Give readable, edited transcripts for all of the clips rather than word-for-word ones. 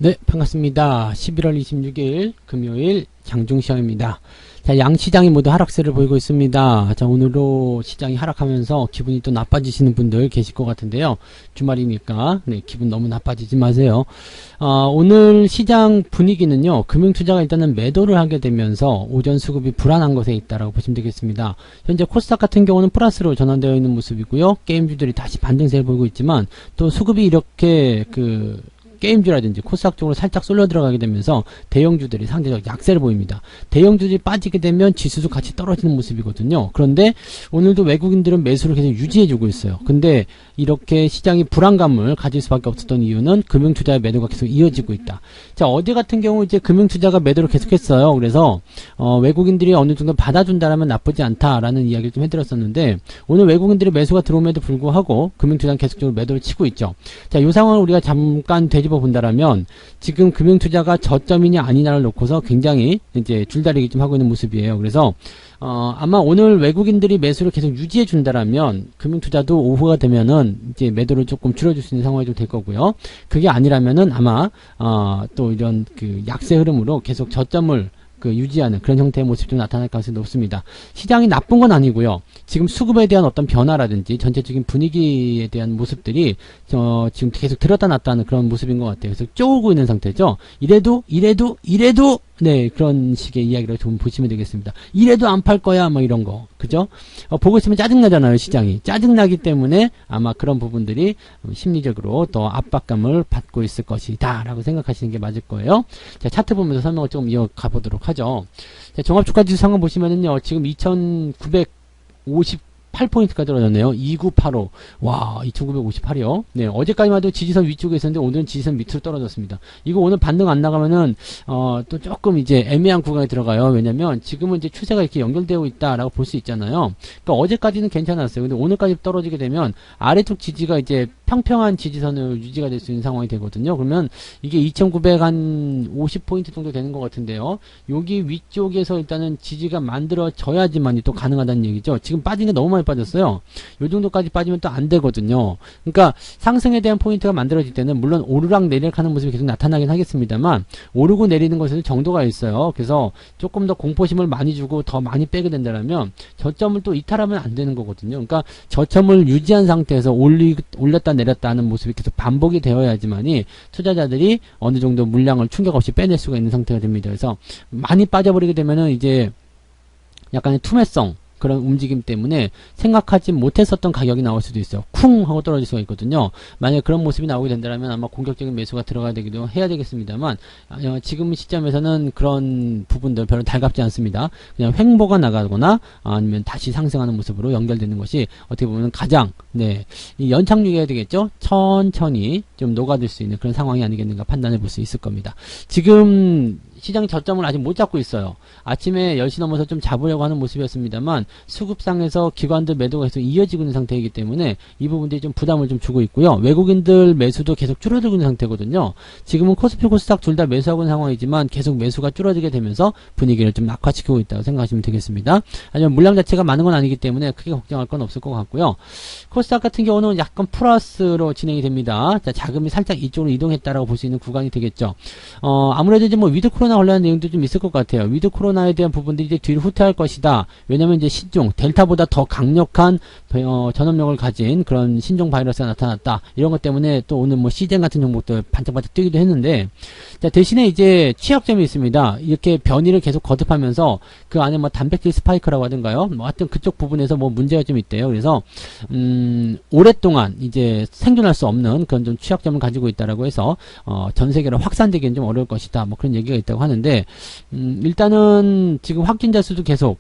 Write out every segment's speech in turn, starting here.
네, 반갑습니다. 11월 26일 금요일 장중시험입니다. 자, 양시장이 모두 하락세를 보이고 있습니다. 자, 오늘도 시장이 하락하면서 기분이 또 나빠지시는 분들 계실 것 같은데요. 주말이니까 네, 기분 너무 나빠지지 마세요. 오늘 시장 분위기는요, 금융투자가 일단은 매도를 하게 되면서 오전 수급이 불안한 것에 있다라고 보시면 되겠습니다. 현재 코스닥 같은 경우는 플러스로 전환되어 있는 모습이고요. 게임주들이 다시 반등세를 보이고 있지만 또 수급이 이렇게 게임주라든지 코스닥 쪽으로 살짝 쏠려 들어가게 되면서 대형주들이 상대적 약세를 보입니다. 대형주들이 빠지게 되면 지수도 같이 떨어지는 모습이거든요. 그런데 오늘도 외국인들은 매수를 계속 유지해주고 있어요. 근데 이렇게 시장이 불안감을 가질 수밖에 없었던 이유는 금융투자의 매도가 계속 이어지고 있다. 자, 어제 같은 경우 이제 금융투자가 매도를 계속했어요. 그래서 외국인들이 어느 정도 받아준다라면 나쁘지 않다라는 이야기를 좀 해드렸었는데, 오늘 외국인들이 매수가 들어옴에도 불구하고 금융투자는 계속적으로 매도를 치고 있죠. 자, 이 상황을 우리가 잠깐 되짚어 본다라면 지금 금융투자가 저점이냐 아니냐를 놓고서 굉장히 이제 줄다리기 좀 하고 있는 모습이에요. 그래서 아마 오늘 외국인들이 매수를 계속 유지해 준다라면 금융투자도 오후가 되면은 이제 매도를 조금 줄여줄 수 있는 상황이 좀 될 거고요. 그게 아니라면은 아마 또 이런 약세 흐름으로 계속 저점을 유지하는 그런 형태의 모습이 좀 나타날 가능성이 높습니다. 시장이 나쁜 건 아니고요. 지금 수급에 대한 어떤 변화라든지 전체적인 분위기에 대한 모습들이 지금 계속 들었다 놨다 하는 그런 모습인 것 같아요. 그래서 쪼고 있는 상태죠. 이래도 네, 그런 식의 이야기를 좀 보시면 되겠습니다. 이래도 안 팔 거야, 뭐 이런 거. 그죠? 보고 있으면 짜증나잖아요, 시장이. 짜증나기 때문에 아마 그런 부분들이 심리적으로 더 압박감을 받고 있을 것이다, 라고 생각하시는 게 맞을 거예요. 자, 차트 보면서 설명을 조금 이어가 보도록 하죠. 자, 종합주가지수 상황 보시면은요, 지금 2958포인트가 떨어졌네요. 2985. 와, 2958이요. 네, 어제까지만 해도 지지선 위쪽에 있었는데 오늘은 지지선 밑으로 떨어졌습니다. 이거 오늘 반등 안 나가면은 또 조금 이제 애매한 구간에 들어가요. 왜냐면 지금은 이제 추세가 이렇게 연결되어 있다라고 볼 수 있잖아요. 그러니까 어제까지는 괜찮았어요. 근데 오늘까지 떨어지게 되면 아래쪽 지지가 이제 평평한 지지선을 유지가 될 수 있는 상황이 되거든요. 그러면 이게 2950포인트 정도 되는 것 같은데요. 여기 위쪽에서 일단은 지지가 만들어져야지만이 또 가능하다는 얘기죠. 지금 빠진 게 너무 많이 빠졌어요. 요 정도까지 빠지면 또 안 되거든요. 그러니까 상승에 대한 포인트가 만들어질 때는 물론 오르락 내리락 하는 모습이 계속 나타나긴 하겠습니다만 오르고 내리는 것에는 정도가 있어요. 그래서 조금 더 공포심을 많이 주고 더 많이 빼게 된다면 저점을 또 이탈하면 안 되는 거거든요. 그러니까 저점을 유지한 상태에서 올렸다 내렸다 하는 모습이 계속 반복이 되어야지만이 투자자들이 어느 정도 물량을 충격 없이 빼낼 수가 있는 상태가 됩니다. 그래서 많이 빠져버리게 되면은 이제 약간의 투매성 그런 움직임 때문에 생각하지 못했었던 가격이 나올 수도 있어요. 쿵 하고 떨어질 수가 있거든요. 만약에 그런 모습이 나오게 된다면 아마 공격적인 매수가 들어가야 되기도 해야 되겠습니다만 지금 시점에서는 그런 부분들 별로 달갑지 않습니다. 그냥 횡보가 나가거나 아니면 다시 상승하는 모습으로 연결되는 것이 어떻게 보면 가장 이 연착륙해야 되겠죠. 천천히 좀 녹아들 수 있는 그런 상황이 아니겠는가 판단해 볼 수 있을 겁니다. 지금 시장이 저점을 아직 못 잡고 있어요. 아침에 10시 넘어서 좀 잡으려고 하는 모습이었습니다만 수급상에서 기관들 매도가 계속 이어지고 있는 상태이기 때문에 이 부분들이 좀 부담을 좀 주고 있고요. 외국인들 매수도 계속 줄어들고 있는 상태거든요. 지금은 코스피 코스닥 둘 다 매수하고 있는 상황이지만 계속 매수가 줄어들게 되면서 분위기를 좀 악화시키고 있다고 생각하시면 되겠습니다. 하지만 물량 자체가 많은 건 아니기 때문에 크게 걱정할 건 없을 것 같고요. 코스닥 같은 경우는 약간 플러스로 진행이 됩니다. 자, 자금이 살짝 이쪽으로 이동했다라고 볼 수 있는 구간이 되겠죠. 아무래도 이제 위드 코로나 관련한 내용도 좀 있을 것 같아요. 위드 코로나에 대한 부분들이 이제 뒤로 후퇴할 것이다. 왜냐면 이제 신종, 델타보다 더 강력한 전염력을 가진 그런 신종 바이러스가 나타났다. 이런 것 때문에 또 오늘 시젠 같은 종목들 반짝반짝 뛰기도 했는데, 자, 대신에 이제 취약점이 있습니다. 이렇게 변이를 계속 거듭하면서 그 안에 단백질 스파이크라고 하던가요? 하여튼 그쪽 부분에서 문제가 좀 있대요. 그래서, 오랫동안 이제 생존할 수 없는 그런 좀 취약점을 가지고 있다라고 해서, 전 세계로 확산되기는 좀 어려울 것이다. 그런 얘기가 있다고 하는데, 일단은 지금 확진자 수도 계속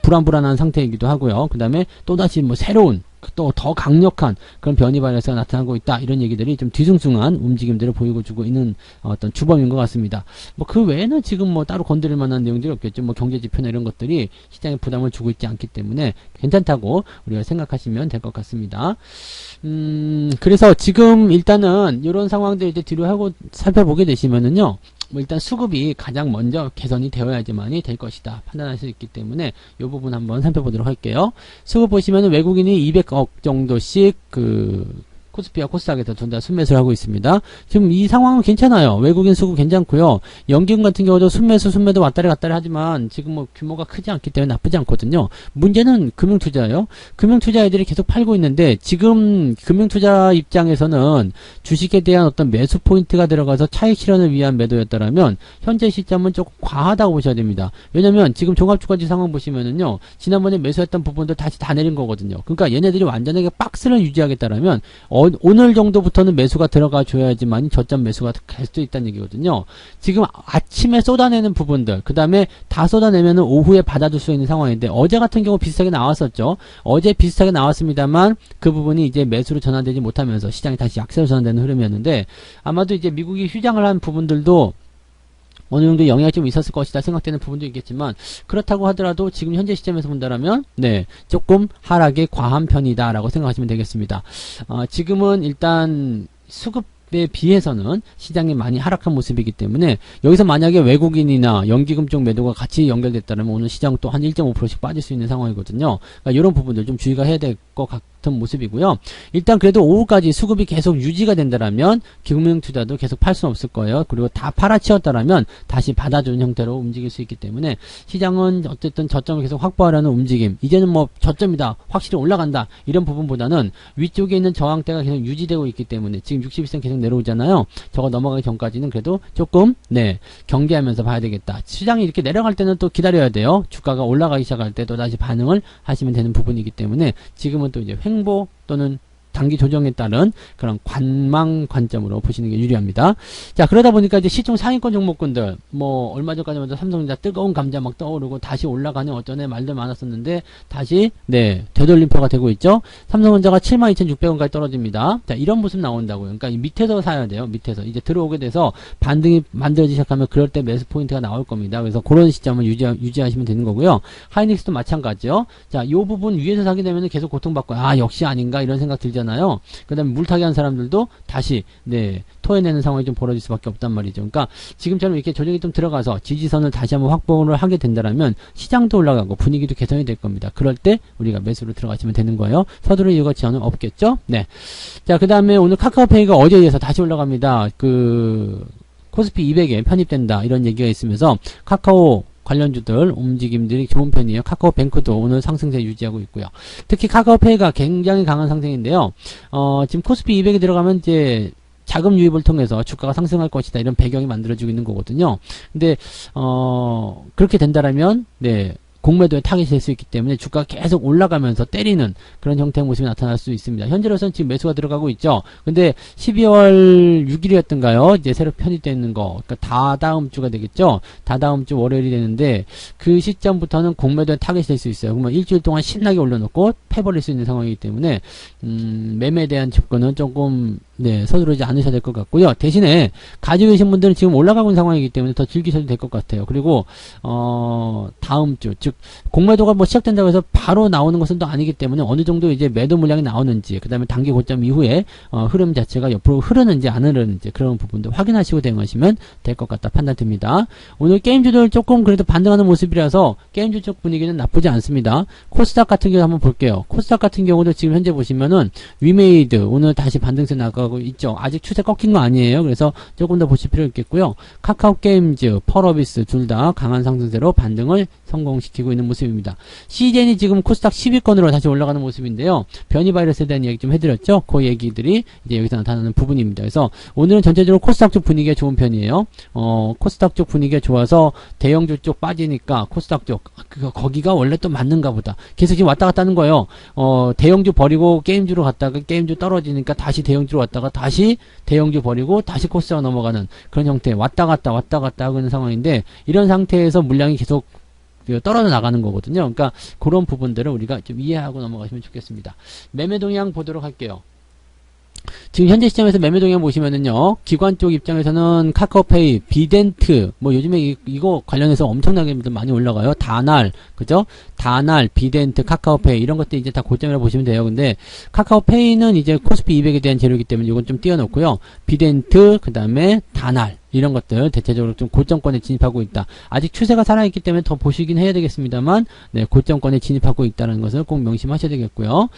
불안한 상태이기도 하고요. 그 다음에 또다시 새로운 또 더 강력한 그런 변이 바이러스가 나타나고 있다. 이런 얘기들이 좀 뒤숭숭한 움직임들을 보여주고 있는 어떤 주범인 것 같습니다. 그 외에는 지금 따로 건드릴 만한 내용들이 없겠죠. 경제 지표나 이런 것들이 시장에 부담을 주고 있지 않기 때문에 괜찮다고 우리가 생각하시면 될 것 같습니다. 그래서 지금 일단은 이런 상황들 이제 뒤로 하고 살펴보게 되시면은요. 일단 수급이 가장 먼저 개선이 되어야지만이 될 것이다 판단할 수 있기 때문에 이 부분 한번 살펴보도록 할게요. 수급 보시면 외국인이 200억 정도씩 코스피와 코스닥에서 둘 다 순매수를 하고 있습니다. 지금 이 상황은 괜찮아요. 외국인 수급 괜찮고요. 연기금 같은 경우도 순매도 왔다리 갔다리 하지만 지금 뭐 규모가 크지 않기 때문에 나쁘지 않거든요. 문제는 금융투자예요. 금융투자 애들이 계속 팔고 있는데 지금 금융투자 입장에서는 주식에 대한 어떤 매수 포인트가 들어가서 차익 실현을 위한 매도였다라면 현재 시점은 조금 과하다고 보셔야 됩니다. 왜냐면 지금 종합주가지 상황 보시면은요, 지난번에 매수했던 부분들 다시 다 내린 거거든요. 그러니까 얘네들이 완전하게 박스를 유지하겠다라면 오늘 정도부터는 매수가 들어가 줘야지만 저점 매수가 갈 수도 있다는 얘기거든요. 지금 아침에 쏟아내는 부분들, 그 다음에 다 쏟아내면은 오후에 받아줄 수 있는 상황인데 어제 같은 경우 비슷하게 나왔었죠. 어제 비슷하게 나왔습니다만 그 부분이 이제 매수로 전환되지 못하면서 시장이 다시 약세로 전환되는 흐름이었는데 아마도 이제 미국이 휴장을 한 부분들도 어느 정도 영향이 좀 있었을 것이다 생각되는 부분도 있겠지만 그렇다고 하더라도 지금 현재 시점에서 본다라면 네, 조금 하락이 과한 편이다라고 생각하시면 되겠습니다. 지금은 일단 수급에 비해서는 시장이 많이 하락한 모습이기 때문에 여기서 만약에 외국인이나 연기금 쪽 매도가 같이 연결됐다면 오늘 시장 또 한 1.5%씩 빠질 수 있는 상황이거든요. 그러니까 이런 부분들 좀 주의가 해야 될 것 같은 모습이고요. 일단 그래도 오후까지 수급이 계속 유지가 된다라면 금융투자도 계속 팔 수는 없을 거예요. 그리고 다 팔아치웠다라면 다시 받아주는 형태로 움직일 수 있기 때문에 시장은 어쨌든 저점을 계속 확보하려는 움직임, 이제는 뭐 저점이다, 확실히 올라간다, 이런 부분보다는 위쪽에 있는 저항대가 계속 유지되고 있기 때문에 지금 61선 계속 내려오잖아요. 저거 넘어가기 전까지는 그래도 조금 네, 경계하면서 봐야 되겠다. 시장이 이렇게 내려갈 때는 또 기다려야 돼요. 주가가 올라가기 시작할 때 또 다시 반응을 하시면 되는 부분이기 때문에 지금은 또 이제 횡보 또는 단기 조정에 따른 그런 관망 관점으로 보시는 게 유리합니다. 자, 그러다 보니까 이제 시총 상위권 종목군들, 뭐, 얼마 전까지만 해도 삼성전자 뜨거운 감자 막 떠오르고 다시 올라가는 어쩌네 말들 많았었는데, 다시, 네, 되돌림표가 되고 있죠? 삼성전자가 72,600원까지 떨어집니다. 자, 이런 모습 나온다고요. 그러니까 밑에서 사야 돼요. 밑에서. 이제 들어오게 돼서 반등이 만들어지기 시작하면 그럴 때 매수 포인트가 나올 겁니다. 그래서 그런 시점을 유지하시면 되는 거고요. 하이닉스도 마찬가지요. 자, 요 부분 위에서 사게 되면 계속 고통받고, 아, 역시 아닌가? 이런 생각 들잖아요. 그 다음에 물타기 한 사람들도 다시 네, 토해내는 상황이 좀 벌어질 수밖에 없단 말이죠. 그러니까 지금처럼 이렇게 조정이 좀 들어가서 지지선을 다시 한번 확보를 하게 된다면 시장도 올라가고 분위기도 개선이 될 겁니다. 그럴 때 우리가 매수로 들어가시면 되는 거예요. 서두를 이유가 저는 없겠죠. 네. 자, 그 다음에 오늘 카카오페이가 어제에 의해서 다시 올라갑니다. 코스피 200에 편입된다, 이런 얘기가 있으면서 카카오 관련주들 움직임들이 좋은 편이에요. 카카오뱅크도 오늘 상승세 유지하고 있고요. 특히 카카오페이가 굉장히 강한 상승인데요. 지금 코스피 200에 들어가면 이제 자금 유입을 통해서 주가가 상승할 것이다, 이런 배경이 만들어지고 있는 거거든요. 근데 그렇게 된다라면 네, 공매도에 타깃이 될 수 있기 때문에 주가가 계속 올라가면서 때리는 그런 형태의 모습이 나타날 수 있습니다. 현재로서는 지금 매수가 들어가고 있죠. 근데 12월 6일이었던가요? 이제 새로 편입되어 있는 거. 그러니까 다다음 주가 되겠죠? 다다음 주 월요일이 되는데 그 시점부터는 공매도에 타깃이 될 수 있어요. 그러면 일주일 동안 신나게 올려놓고 패버릴 수 있는 상황이기 때문에 매매에 대한 접근은 조금 네, 서두르지 않으셔야 될 것 같고요. 대신에 가지고 계신 분들은 지금 올라가고 있는 상황이기 때문에 더 즐기셔도 될 것 같아요. 그리고 다음 주, 즉 공매도가 뭐 시작된다고 해서 바로 나오는 것은 또 아니기 때문에 어느 정도 이제 매도 물량이 나오는지, 그 다음에 단기 고점 이후에 흐름 자체가 옆으로 흐르는지 안 흐르는지 그런 부분도 확인하시고 대응하시면 될 것 같다 판단됩니다. 오늘 게임주들 조금 그래도 반등하는 모습이라서 게임주 쪽 분위기는 나쁘지 않습니다. 코스닥 같은 경우 한번 볼게요. 코스닥 같은 경우도 지금 현재 보시면은 위메이드 오늘 다시 반등세 나가고 있죠. 아직 추세 꺾인 거 아니에요. 그래서 조금 더 보실 필요 있겠고요. 카카오 게임즈, 펄어비스 둘 다 강한 상승세로 반등을 성공시키고 있는 모습입니다. CJ는 지금 코스닥 10위권으로 다시 올라가는 모습인데요. 변이 바이러스에 대한 얘기 좀 해드렸죠. 그 얘기들이 이제 여기서 나타나는 부분입니다. 그래서 오늘은 전체적으로 코스닥 쪽 분위기가 좋은 편이에요. 코스닥 쪽 분위기가 좋아서 대형주 쪽 빠지니까 코스닥 쪽 거기가 원래 또 맞는가 보다. 계속 지금 왔다 갔다 하는 거예요. 대형주 버리고 게임주로 갔다가 게임주 떨어지니까 다시 대형주로 왔다가 다시 대형주 버리고 다시 코스닥 넘어가는 그런 형태, 왔다 갔다 하고 있는 상황인데, 이런 상태에서 물량이 계속 떨어져 나가는 거거든요. 그러니까 그런 부분들을 우리가 좀 이해하고 넘어가시면 좋겠습니다. 매매 동향 보도록 할게요. 지금 현재 시점에서 매매 동향 보시면은요, 기관 쪽 입장에서는 카카오페이, 비덴트, 뭐 요즘에 이거 관련해서 엄청나게 많이 올라가요. 다날, 그죠? 다날, 비덴트, 카카오페이 이런 것들 이제 다 고점이라고 보시면 돼요. 근데 카카오페이는 이제 코스피 200에 대한 재료이기 때문에 이건 좀 띄워놓고요. 비덴트, 그 다음에 다날, 이런 것들 대체적으로 좀 고점권에 진입하고 있다. 아직 추세가 살아있기 때문에 더 보시긴 해야 되겠습니다만, 네, 고점권에 진입하고 있다는 것을 꼭 명심하셔야 되겠고요.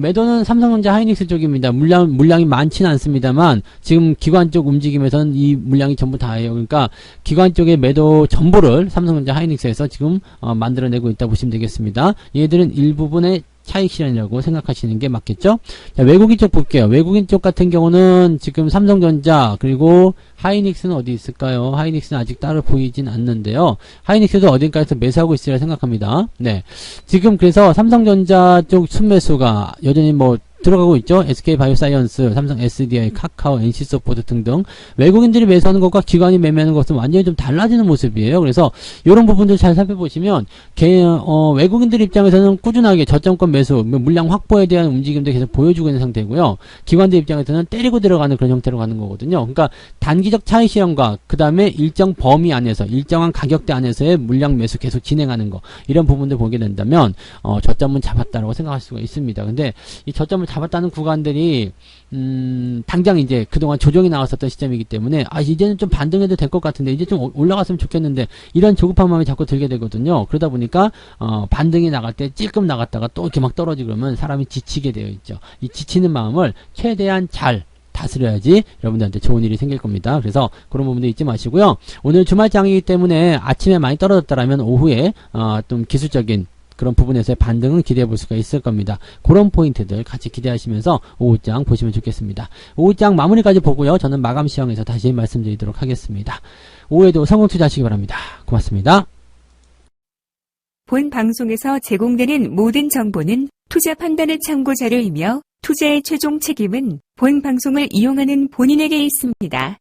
매도는 삼성전자 하이닉스 쪽입니다. 물량이 많지는 않습니다만, 지금 기관 쪽 움직임에서는 이 물량이 전부 다예요. 그러니까 기관 쪽의 매도 전부를 삼성전자 하이닉스에서 지금 만들어내고 있다 보시면 되겠습니다. 얘들은 일부분의 차익 실현이라고 생각하시는 게 맞겠죠? 자, 외국인 쪽 볼게요. 외국인 쪽 같은 경우는 지금 삼성전자 그리고 하이닉스는 어디 있을까요? 하이닉스는 아직 따로 보이진 않는데요. 하이닉스도 어딘가에서 매수하고 있으리라 생각합니다. 네, 지금 그래서 삼성전자 쪽 순매수가 여전히 뭐 들어가고 있죠. SK바이오사이언스, 삼성 SDI, 카카오, NC소프트 등등 외국인들이 매수하는 것과 기관이 매매하는 것은 완전히 좀 달라지는 모습이에요. 그래서 이런 부분들 잘 살펴보시면 외국인들 입장에서는 꾸준하게 저점권 매수, 물량 확보에 대한 움직임도 계속 보여주고 있는 상태고요. 기관들 입장에서는 때리고 들어가는 그런 형태로 가는 거거든요. 그러니까 단기적 차익 실현과 그 다음에 일정 범위 안에서 일정한 가격대 안에서의 물량 매수 계속 진행하는 거, 이런 부분들 보게 된다면 저점은 잡았다라고 생각할 수가 있습니다. 근데 이 저점을 잡았다는 구간들이 당장 이제 그동안 조정이 나왔었던 시점이기 때문에 이제는 좀 반등해도 될 것 같은데 이제 좀 올라갔으면 좋겠는데 이런 조급한 마음이 자꾸 들게 되거든요. 그러다 보니까 반등이 나갈 때 찔끔 나갔다가 또 이렇게 막 떨어지고 그러면 사람이 지치게 되어 있죠. 이 지치는 마음을 최대한 잘 다스려야지 여러분들한테 좋은 일이 생길 겁니다. 그래서 그런 부분도 잊지 마시고요. 오늘 주말장이기 때문에 아침에 많이 떨어졌다라면 오후에 좀 기술적인 그런 부분에서의 반등은 기대해 볼 수가 있을 겁니다. 그런 포인트들 같이 기대하시면서 오후장 보시면 좋겠습니다. 오후장 마무리까지 보고요. 저는 마감 시황에서 다시 말씀드리도록 하겠습니다. 오후에도 성공 투자하시기 바랍니다. 고맙습니다. 본 방송에서 제공되는 모든 정보는 투자 판단의 참고 자료이며 투자의 최종 책임은 본 방송을 이용하는 본인에게 있습니다.